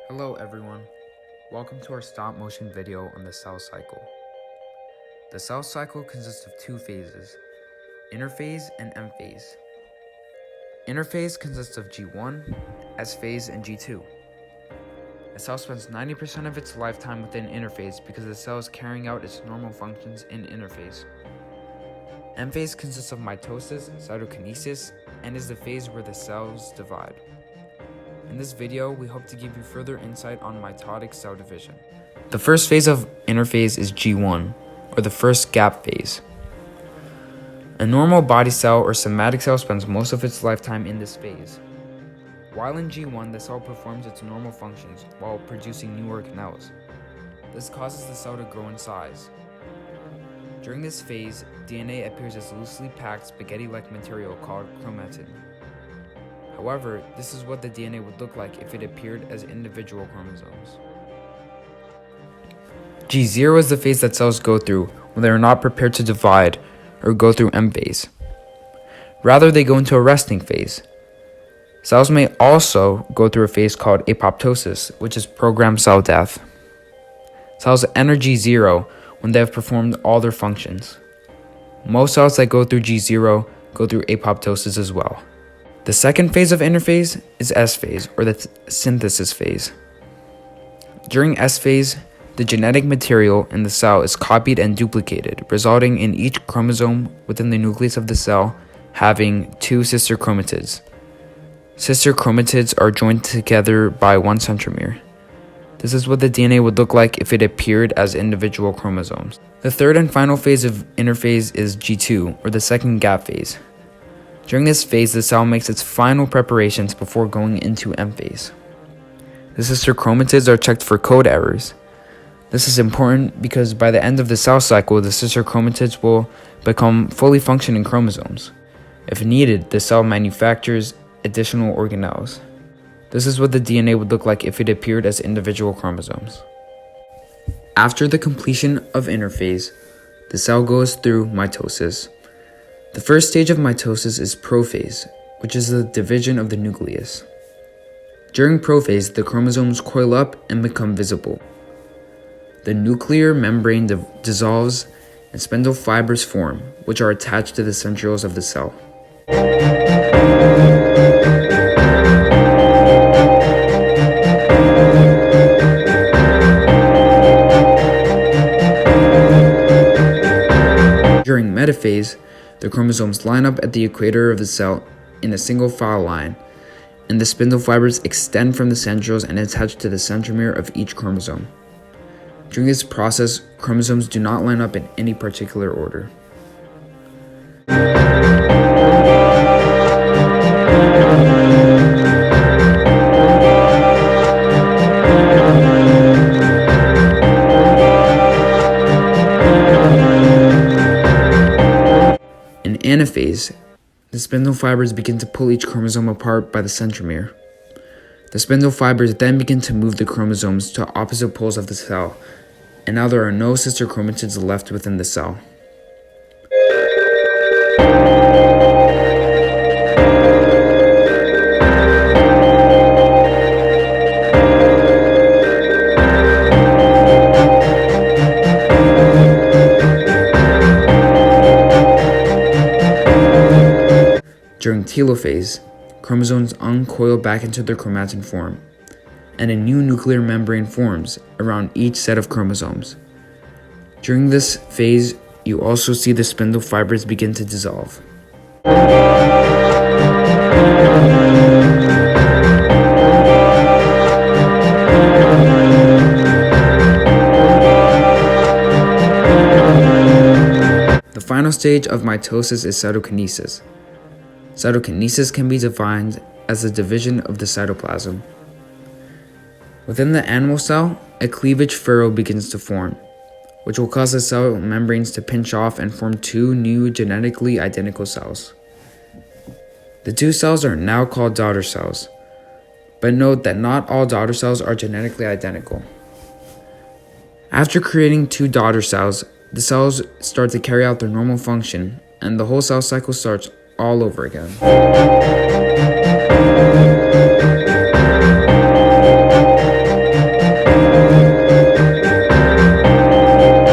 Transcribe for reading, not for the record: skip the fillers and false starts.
Hello everyone, welcome to our stop motion video on the cell cycle. The cell cycle consists of two phases, interphase and M phase. Interphase consists of G1, S phase, and G2. A cell spends 90% of its lifetime within interphase because the cell is carrying out its normal functions in interphase. M phase consists of mitosis, cytokinesis, and is the phase where the cells divide. In this video, we hope to give you further insight on mitotic cell division. The first phase of interphase is G1, or the first gap phase. A normal body cell or somatic cell spends most of its lifetime in this phase. While in G1, the cell performs its normal functions while producing new organelles. This causes the cell to grow in size. During this phase, DNA appears as loosely packed spaghetti-like material called chromatin. However, this is what the DNA would look like if it appeared as individual chromosomes. G0 is the phase that cells go through when they are not prepared to divide or go through M phase. Rather, they go into a resting phase. Cells may also go through a phase called apoptosis, which is programmed cell death. Cells enter G0 when they have performed all their functions. Most cells that go through G0 go through apoptosis as well. The second phase of interphase is S phase, or the synthesis phase. During S phase, the genetic material in the cell is copied and duplicated, resulting in each chromosome within the nucleus of the cell having two sister chromatids. Sister chromatids are joined together by one centromere. This is what the DNA would look like if it appeared as individual chromosomes. The third and final phase of interphase is G2, or the second gap phase. During this phase, the cell makes its final preparations before going into M phase. The sister chromatids are checked for code errors. This is important because by the end of the cell cycle, the sister chromatids will become fully functioning chromosomes. If needed, the cell manufactures additional organelles. This is what the DNA would look like if it appeared as individual chromosomes. After the completion of interphase, the cell goes through mitosis. The first stage of mitosis is prophase, which is the division of the nucleus. During prophase, the chromosomes coil up and become visible. The nuclear membrane dissolves and spindle fibers form, which are attached to the centrioles of the cell. During metaphase, the chromosomes line up at the equator of the cell in a single file line, and the spindle fibers extend from the centrioles and attach to the centromere of each chromosome. During this process, chromosomes do not line up in any particular order. In anaphase, the spindle fibers begin to pull each chromosome apart by the centromere. The spindle fibers then begin to move the chromosomes to opposite poles of the cell, and now there are no sister chromatids left within the cell. During telophase, chromosomes uncoil back into their chromatin form, and a new nuclear membrane forms around each set of chromosomes. During this phase, you also see the spindle fibers begin to dissolve. The final stage of mitosis is cytokinesis. Cytokinesis can be defined as the division of the cytoplasm. Within the animal cell, a cleavage furrow begins to form, which will cause the cell membranes to pinch off and form two new genetically identical cells. The two cells are now called daughter cells, but note that not all daughter cells are genetically identical. After creating two daughter cells, the cells start to carry out their normal function, and the whole cell cycle starts all over again.